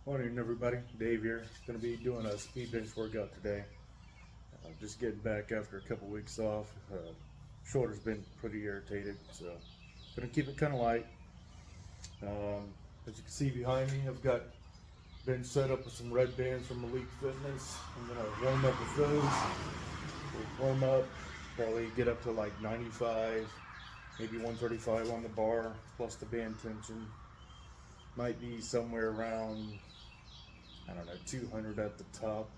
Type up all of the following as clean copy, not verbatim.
Morning everybody, Dave here. Going to be doing a speed bench workout today. Just getting back after a couple weeks off. Shoulder's been pretty irritated, so going to keep it kind of light. As you can see behind me, I've got bench set up with some red bands from Elite Fitness. I'm going to warm up with those. We'll warm up, probably get up to like 95, maybe 135 on the bar, plus the band tension. Might be somewhere around, I don't know, 200 at the top.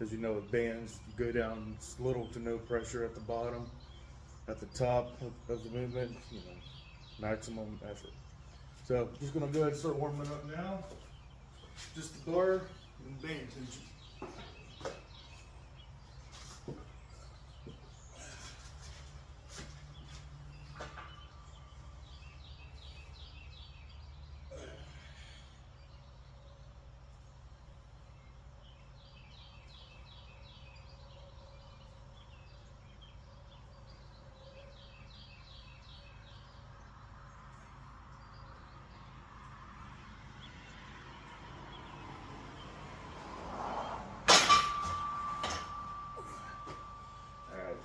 As you know, with bands, you go down little to no pressure at the bottom. At the top of the movement, maximum effort. So I'm just gonna go ahead and start warming up now. Just the bar and band tension.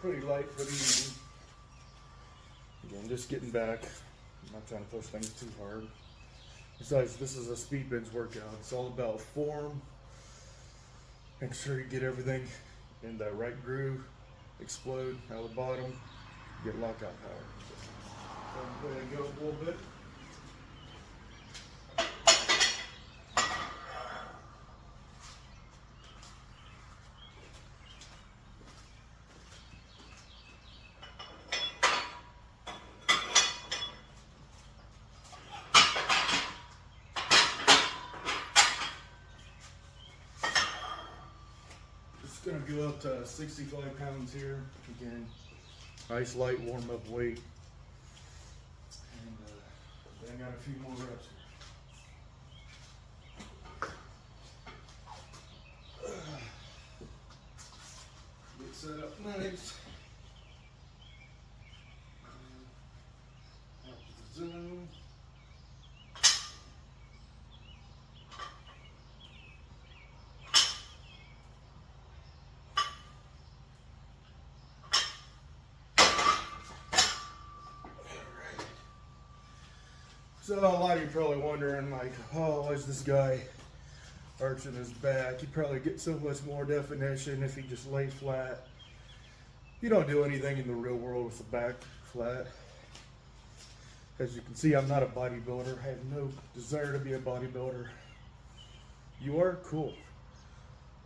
Pretty light for the evening. Again, just getting back. I'm not trying to push things too hard. Besides, this is a speed bench workout. It's all about form. Make sure you get everything in the right groove. Explode out of the bottom. Get lockout power. So I'm going to go a little bit. Going to go up to 65 pounds here. Again, nice light warm up weight. And then I got a few more reps here. Get set up nice. Out to the zone. So a lot of you are probably wondering, like, oh, why is this guy arching his back? He'd probably get so much more definition if he just laid flat. You don't do anything in the real world with the back flat. As you can see, I'm not a bodybuilder. I have no desire to be a bodybuilder. You are? Cool.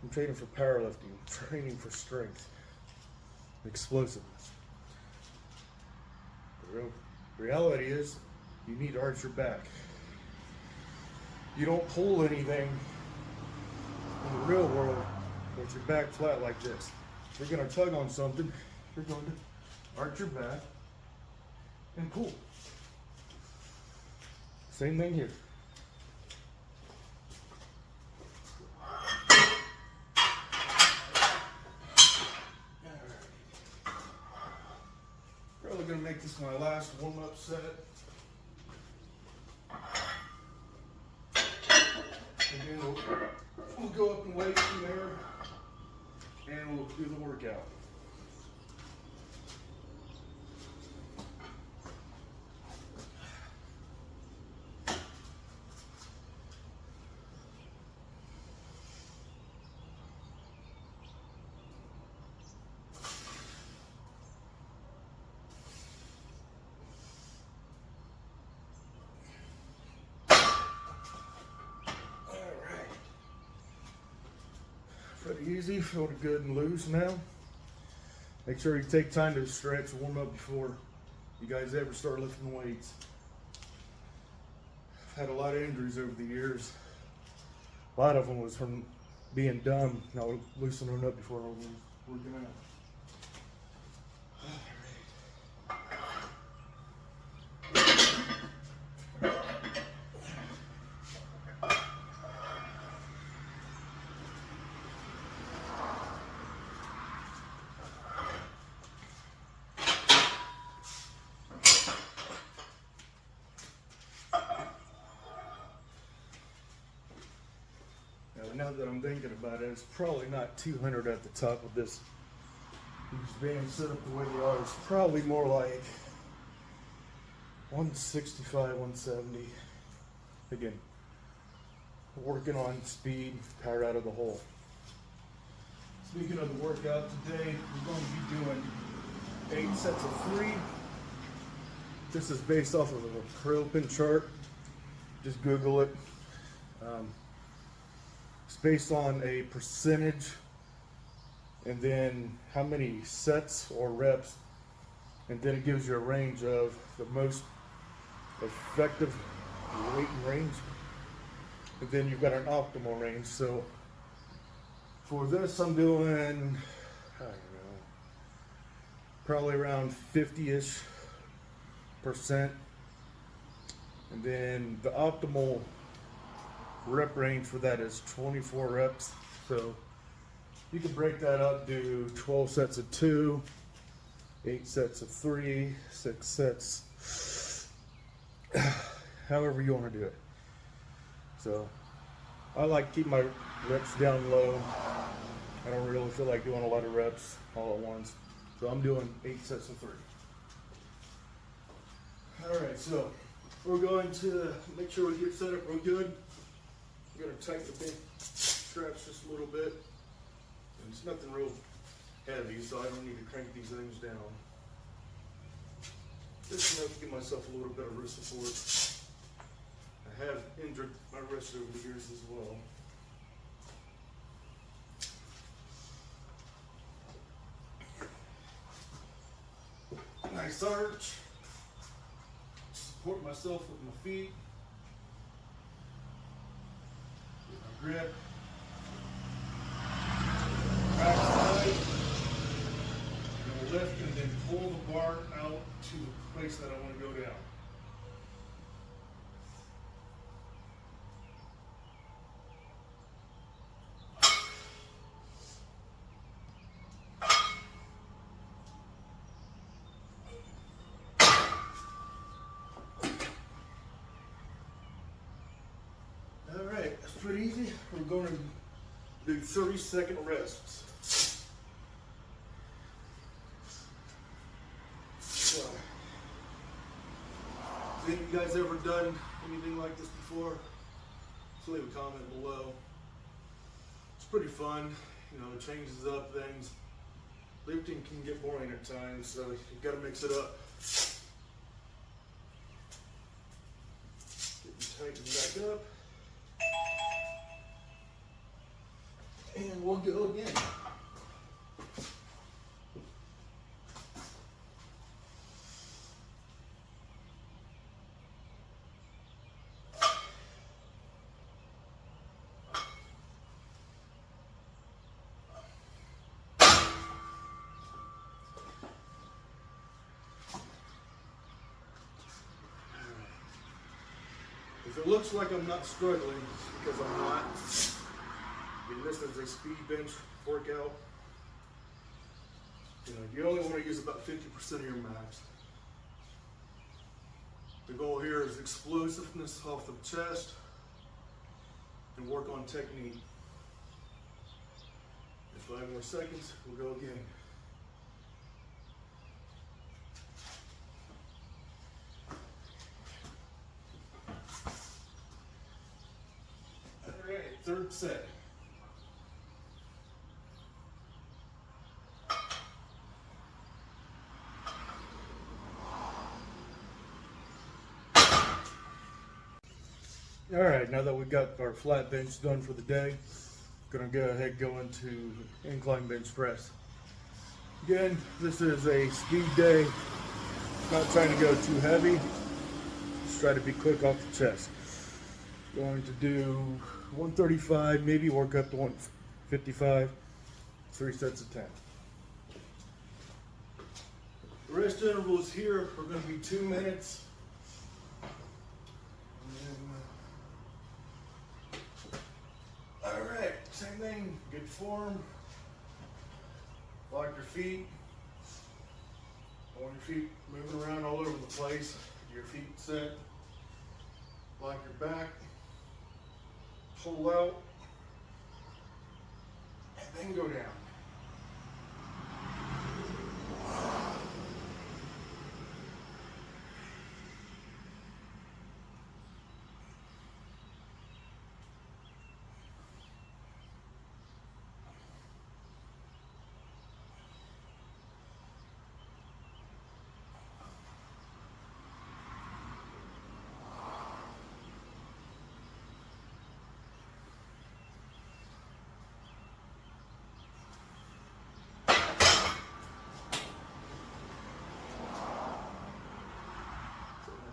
I'm training for powerlifting. I'm training for strength, explosiveness. The real reality is, you need to arch your back. You don't pull anything in the real world with your back flat like this. If you're going to tug on something, you're going to arch your back and pull. Same thing here. Probably going to make this my last warm-up set. Again, we'll go up and weight from there, and we'll do the workout. Pretty easy, feeling good and loose now. Make sure you take time to stretch, warm up before you guys ever start lifting weights. I've had a lot of injuries over the years. A lot of them was from being dumb, not loosening up before I was working out. now that I'm thinking about it, it's probably not 200 at the top of this. These bands set up the way they are. It's probably more like 165, 170. Again, working on speed, power out of the hole. Speaking of the workout today, we're going to be doing 8 sets of 3. This is based off of a Powerlifting chart. Just Google it. It's based on a percentage and then how many sets or reps, and then it gives you a range of the most effective weight and range, and then you've got an optimal range. So for this I'm doing, I don't know, probably around 50-ish %, and then the optimal rep range for that is 24 reps. So you can break that up, do 12 sets of 2, 8 sets of 3, 6 sets, however you want to do it. So I like to keep my reps down low. I don't really feel like doing a lot of reps all at once. So I'm doing 8 sets of 3. Alright, so we're going to make sure we get set up real good. We're going to tighten the big straps just a little bit. And it's nothing real heavy, so I don't need to crank these things down. Just enough to give myself a little bit of wrist support. I have injured my wrist over the years as well. Nice arch. Support myself with my feet. Get my grip. Back side. Go lift and then pull the bar out to the place that I want to go down. Alright, that's pretty easy. We're going to do 30-second rests. So, have you guys ever done anything like this before? Just leave a comment below. It's pretty fun. You know, it changes up things. Lifting can get boring at times, so you've got to mix it up. Getting tightened back up. And we'll go again. If it looks like I'm not struggling, it's because I'm not. I mean, this is a speed bench workout. You know, you only want to use about 50% of your max. The goal here is explosiveness off the chest and work on technique. In 5 more seconds, we'll go again. All right, third set. All right, now that we've got our flat bench done for the day, gonna go ahead and go into incline bench press. Again, this is a speed day. Not trying to go too heavy. Just try to be quick off the chest. Going to do 135, maybe work up to 155, 3 sets of 10. The rest intervals here are going to be 2 minutes. Alright, same thing, good form. Lock your feet. I want your feet moving around all over the place. Your feet set. Lock your back. Pull out. and go down.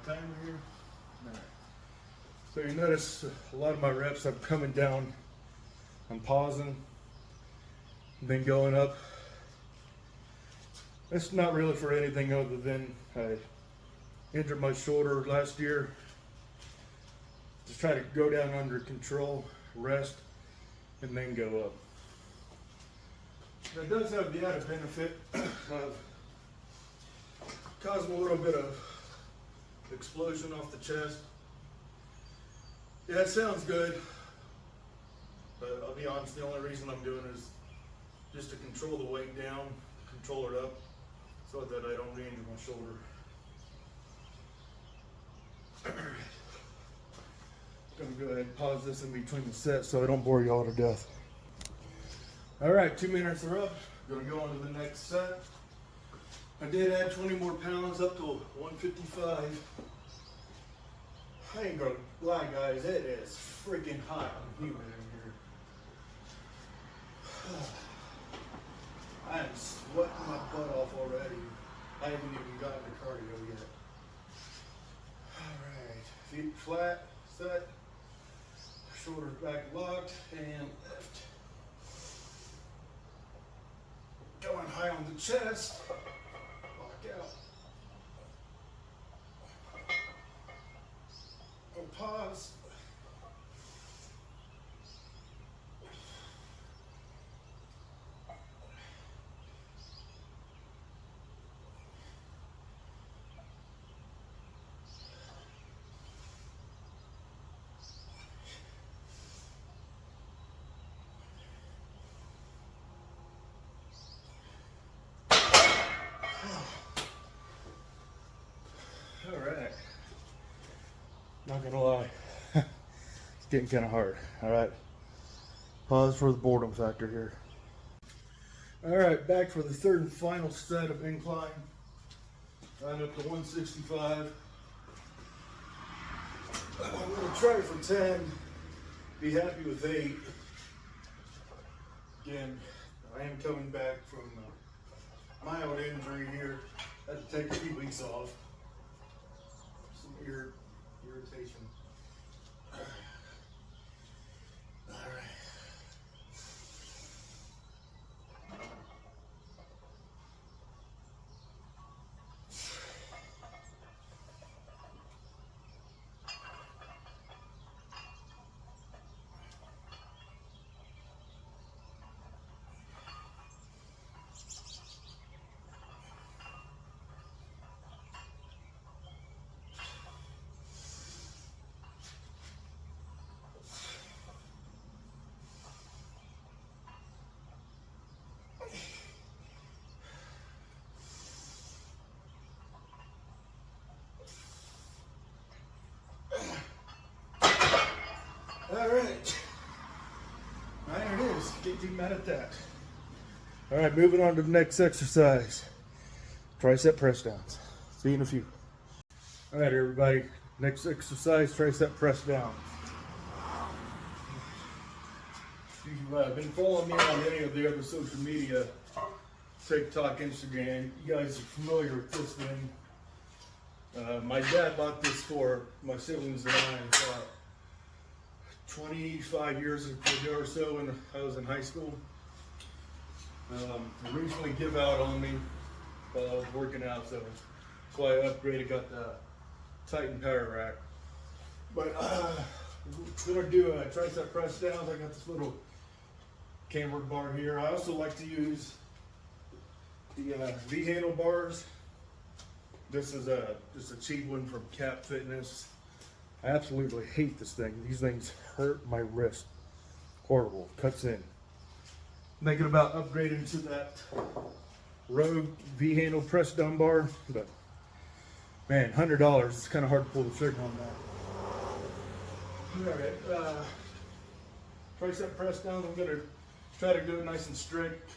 Timer here. All right. So you notice a lot of my reps, I'm coming down, I'm pausing, then going up. It's not really for anything other than I injured my shoulder last year. Just try to go down under control, rest, and then go up. That does have the added benefit of causing a little bit of explosion off the chest. Yeah, it sounds good, but I'll be honest, the only reason I'm doing it is just to control the weight down, control it up, so that I don't re-injure my shoulder. Gonna go ahead and pause this in between the sets so I don't bore you all to death. All right, 2 minutes are up. Gonna go on to the next set. I did add 20 more pounds up to 155. I ain't gonna lie, guys, it is freaking hot and humid in here. I am sweating my butt off already. I haven't even gotten to cardio yet. All right, feet flat, set, shoulders back locked, and lift. Going high on the chest. Out. And pause. All right, not gonna lie, it's getting kind of hard. All right, pause for the boredom factor here. All right, back for the third and final set of incline. I'm up to 165. I'm gonna try for 10, be happy with 8. Again, I am coming back from my own injury here. I had to take a few weeks off. Irritation. All right. All right, there it is. Can't be mad at that. All right, moving on to the next exercise. Tricep press downs. See you in a few. All right, everybody. Next exercise, tricep press downs. If you've been following me on any of the other social media, TikTok, Instagram, you guys are familiar with this thing. My dad bought this for my siblings and I 25 years ago or so when I was in high school. It recently gave out on me while I was working out, so that's why I upgraded, got the Titan Power Rack. But we're gonna do a tricep press downs. I got this little cambered bar here. I also like to use the V handlebars. This is just a cheap one from Cap Fitness. I absolutely hate this thing. These things hurt my wrist. Horrible. Cuts in. Thinking about upgrading to that Rogue V-handle press down bar, but man, $100, it's kind of hard to pull the trigger on that. All right, tricep press down, I'm gonna try to do it nice and strict.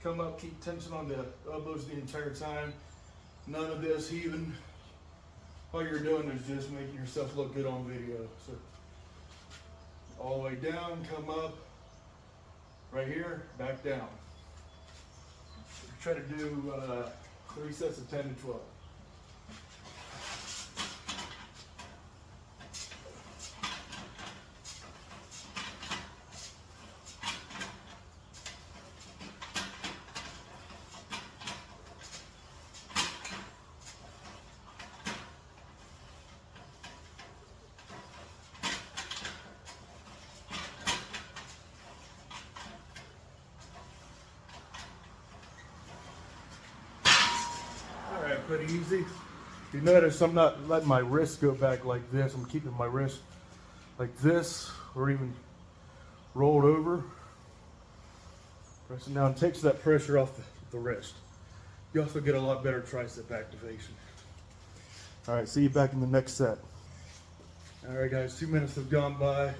Come up, keep tension on the elbows the entire time. None of this heaving. All you're doing is just making yourself look good on video. So all the way down, come up, right here, back down. Try to do 3 sets of 10 to 12. Pretty easy. You notice I'm not letting my wrist go back like this. I'm keeping my wrist like this, or even rolled over. Pressing down takes that pressure off the wrist. You also get a lot better tricep activation. All right, see you back in the next set. All right, guys, 2 minutes have gone by.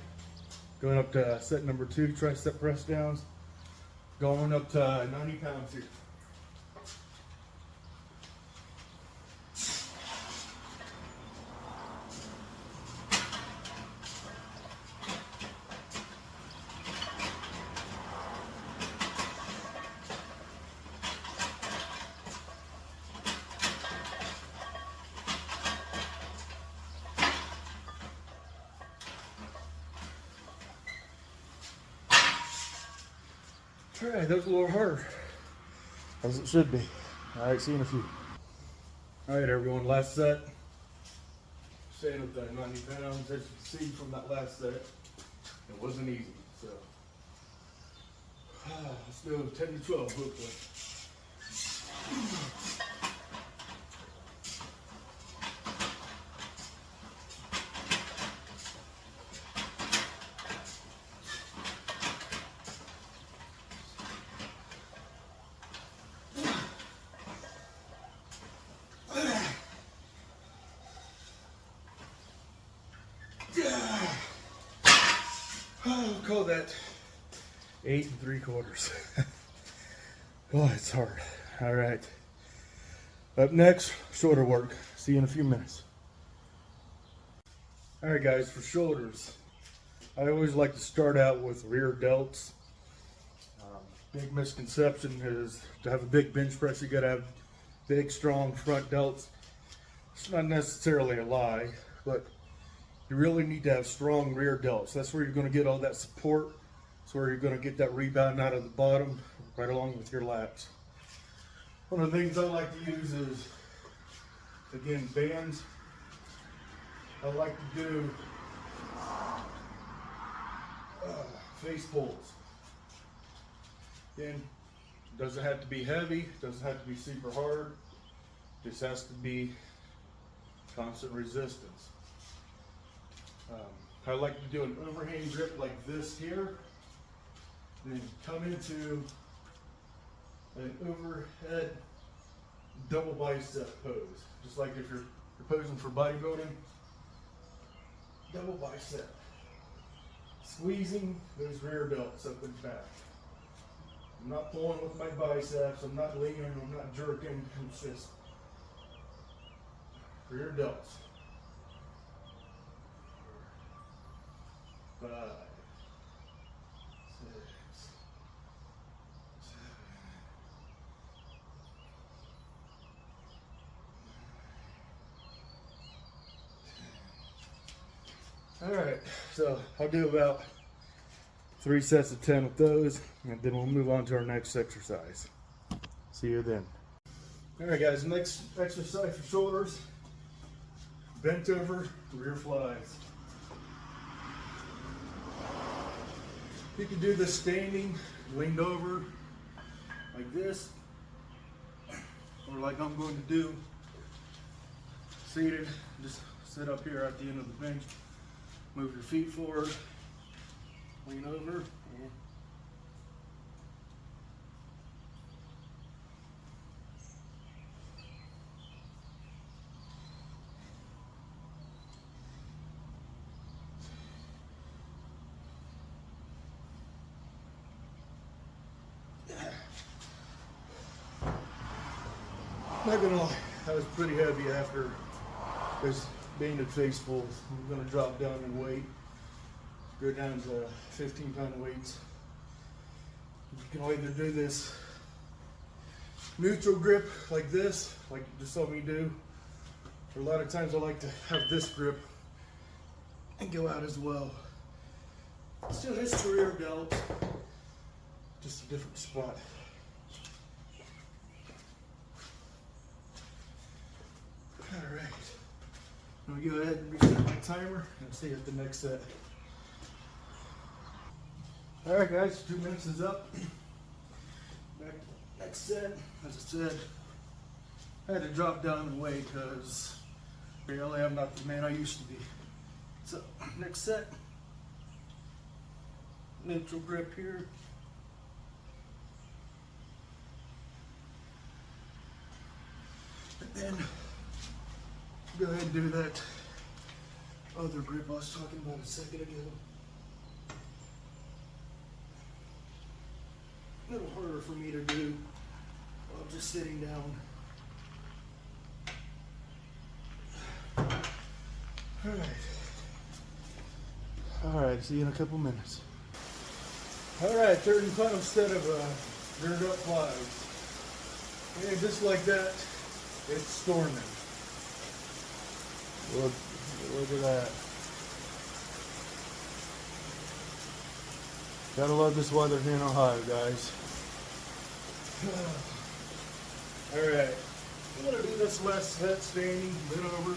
Going up to set number 2, tricep press downs. Going up to 90 pounds here. All right, that was a little harder, as it should be. All right, see you in a few. All right, everyone, last set. Staying with that 90 pounds. As you can see from that last set, it wasn't easy. So let's do 10 to 12 hopefully. I'll call that 8 3/4. Oh, it's hard. All right. Up next, shoulder work. See you in a few minutes. All right, guys, for shoulders, I always like to start out with rear delts. Big misconception is to have a big bench press, you gotta have big, strong front delts. It's not necessarily a lie, but you really need to have strong rear delts. That's where you're going to get all that support. That's where you're going to get that rebound out of the bottom, right along with your lats. One of the things I like to use is, again, bands. I like to do face pulls. Again, doesn't have to be heavy, doesn't have to be super hard. Just has to be constant resistance. I like to do an overhand grip like this here, then come into an overhead double bicep pose. Just like if you're posing for bodybuilding, double bicep. Squeezing those rear delts up and back. I'm not pulling with my biceps, I'm not leaning, I'm not jerking, it's just rear delts. 5, 6, 7, 8, 9, 10. All right, so I'll do about 3 sets of 10 with those, and then we'll move on to our next exercise. See you then. All right, guys, next exercise for shoulders, bent over rear flies. You can do this standing, leaned over, like this, or like I'm going to do, seated. Just sit up here at the end of the bench, move your feet forward, lean over, and Not gonna lie, I was pretty heavy after this being at face pulls. I'm gonna drop down in weight, go down to 15-pound weights. You can either do this neutral grip like this, like you just saw me do, or a lot of times I like to have this grip and go out as well. Still hits the rear delt, just a different spot. All right, I'm gonna go ahead and reset my timer and see you at the next set. All right, guys, 2 minutes is up. Back to the next set. As I said, I had to drop down in weight because really I'm not the man I used to be. So, next set, neutral grip here. And then go ahead and do that other grip I was talking about a second ago. A little harder for me to do while just sitting down. All right, see you in a couple minutes. All right, third and final set of rear delt flies. And just like that, it's storming. Look at that. Gotta love this weather here in Ohio, guys. All right, I'm gonna do this last set standing, bent over.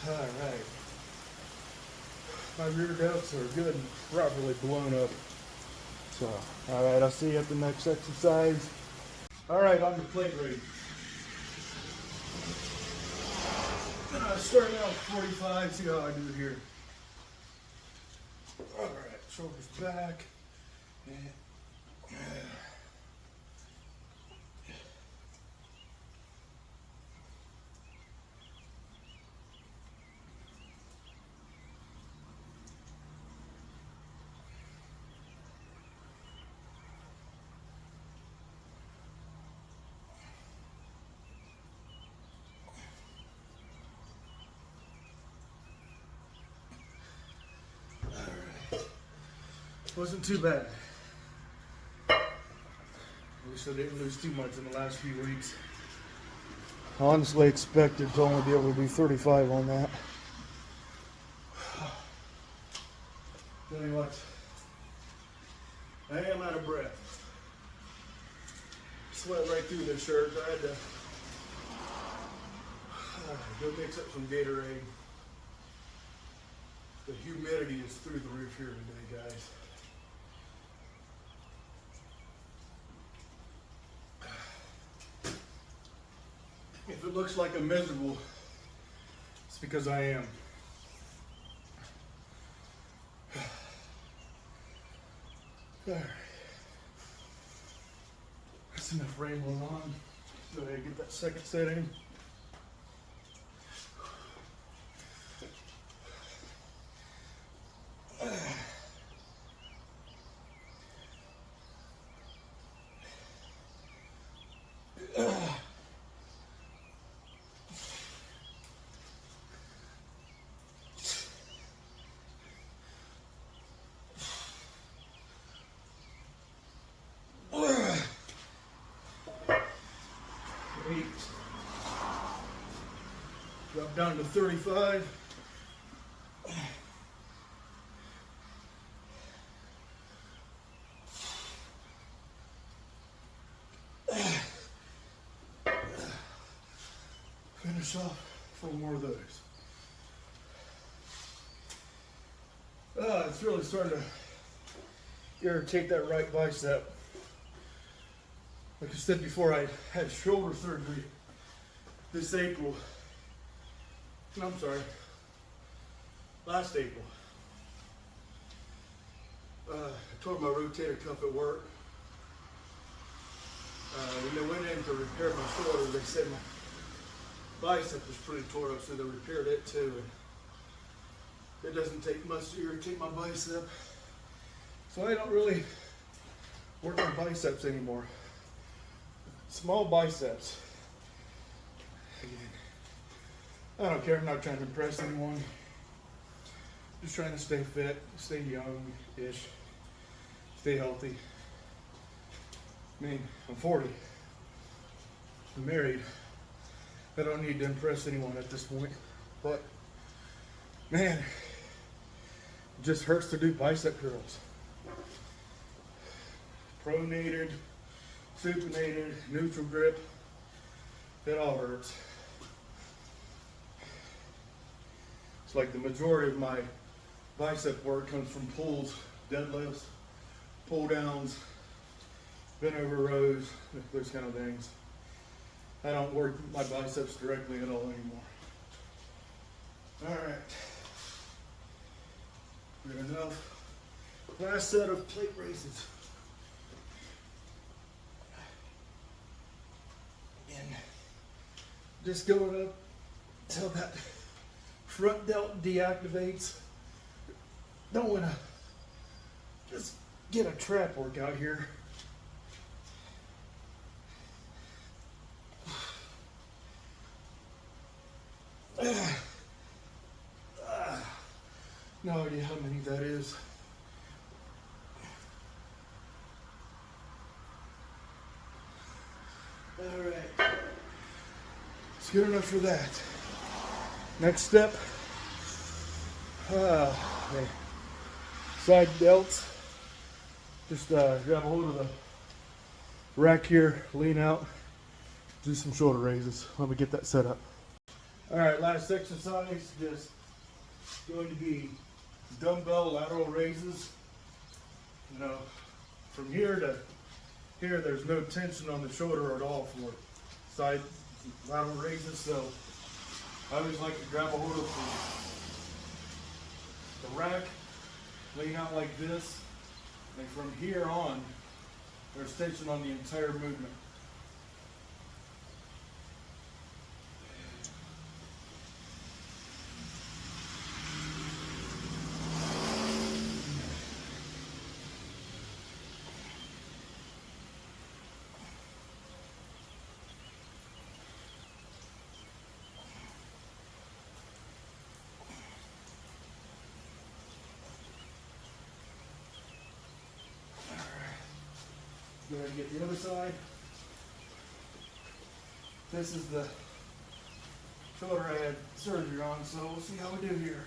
All right. My rear delts are good and properly blown up. So, all right, I'll see you at the next exercise. All right, on the plate raise. Starting out with 45, see how I do it here. All right, shoulders back. And, wasn't too bad. At least I didn't lose too much in the last few weeks. I honestly expected to only be able to do 35 on that. Tell you what, I am out of breath. Sweat right through this shirt. I had to go mix up some Gatorade. The humidity is through the roof here today, guys. If it looks like I'm miserable, it's because I am. Alright. That's enough rambling on. Go ahead and get that second set in. Drop down to 35. Finish off 4 more of those. It's really starting to irritate that right bicep. Like I said before, I had shoulder surgery this April. No, I'm sorry, last April. I tore my rotator cuff at work. When they went in to repair my shoulder, they said my bicep was pretty tore up, so they repaired it too. And it doesn't take much to irritate my bicep, so I don't really work on biceps anymore. Small biceps. Again, I don't care. I'm not trying to impress anyone. Just trying to stay fit, stay young-ish, stay healthy. I mean, I'm 40. I'm married. I don't need to impress anyone at this point. But, man, it just hurts to do bicep curls. Pronated, supinated, neutral grip. It all hurts. It's like the majority of my bicep work comes from pulls, deadlifts, pull downs, bent over rows, those kind of things. I don't work my biceps directly at all anymore. All right. Good enough. Last set of plate raises. And just going up till that front delt deactivates. Don't want to just get a trap workout here. No idea how many that is. All right, it's good enough for that. Next step, side delts. Just grab a hold of the rack here, lean out, do some shoulder raises. Let me get that set up. All right, last exercise, just going to be dumbbell lateral raises. You know, from here to here, there's no tension on the shoulder at all for side lateral raises. So I always like to grab a hold of the rack, lean out like this, and from here on, there's tension on the entire movement. Go ahead and get the other side. This is the shoulder I had surgery on, so we'll see how we do here.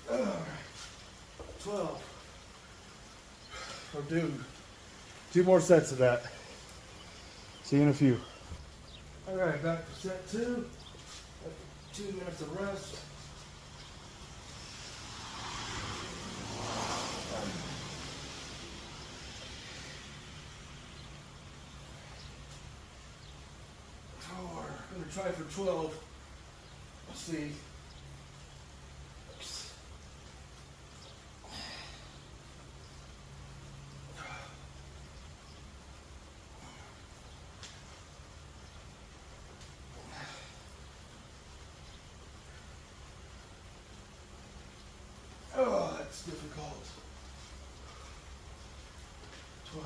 All right, 12. I'll do 2 more sets of that. See you in a few. All right, back to set 2. 2 minutes of rest. I'm going to try for 12. Let's see. Oh, that's difficult. 12.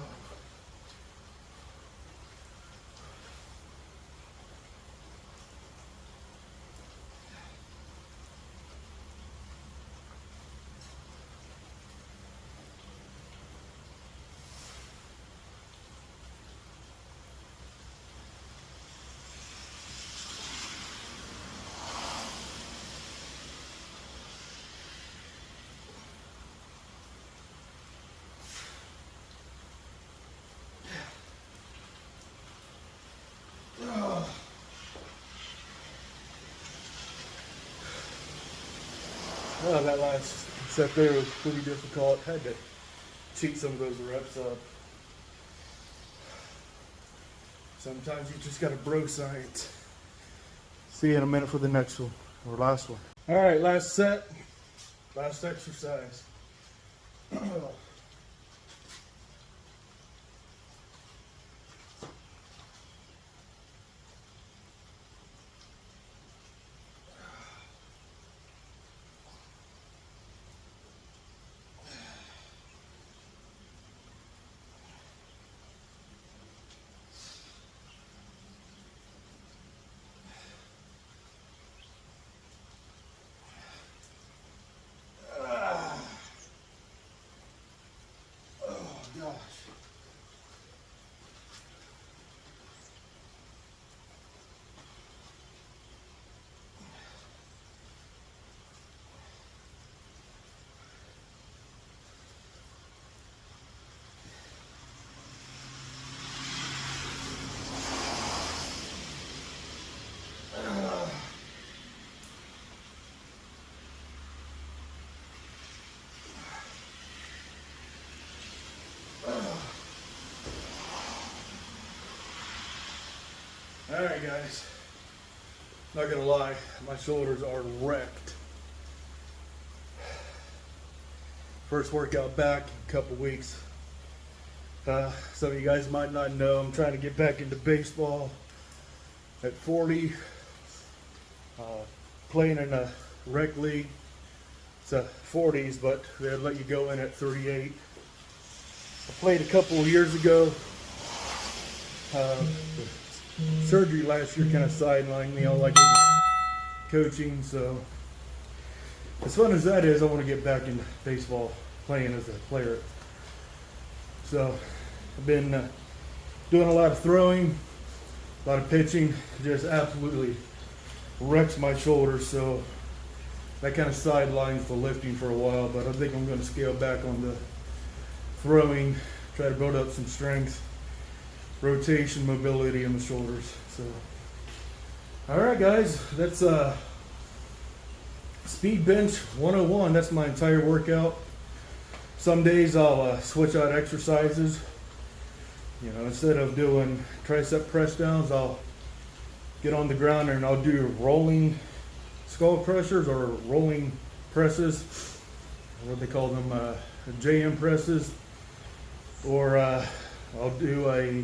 Oh, that last set there was pretty difficult. Had to cheat some of those reps up. Sometimes you just gotta bro science. See you in a minute for the next one, or last one. All right, last set, last exercise. Alright guys, not gonna lie, my shoulders are wrecked. First workout back in a couple weeks. Some of you guys might not know, I'm trying to get back into baseball at 40. Playing in a rec league. It's a 40s, but they'll let you go in at 38. I played a couple of years ago. Surgery last year kind of sidelined me. I like coaching, so as fun as that is, I want to get back into baseball, playing as a player. So I've been doing a lot of throwing, a lot of pitching. Just absolutely wrecks my shoulders, so that kind of sidelines the lifting for a while. But I think I'm going to scale back on the throwing, try to build up some strength, rotation, mobility in the shoulders. So, all right, guys, that's speed bench 101. That's my entire workout. Some days I'll switch out exercises. You know, instead of doing tricep press downs, I'll get on the ground and I'll do rolling skull crushers or rolling presses, what they call them, JM presses, or I'll do a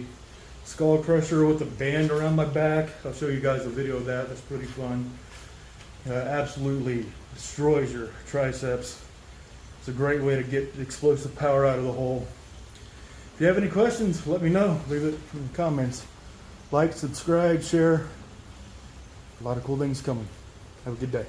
skull crusher with a band around my back. I'll show you guys a video of that. That's pretty fun. Absolutely destroys your triceps. It's a great way to get explosive power out of the hole. If you have any questions, let me know. Leave it in the comments. Like, subscribe, share. A lot of cool things coming. Have a good day.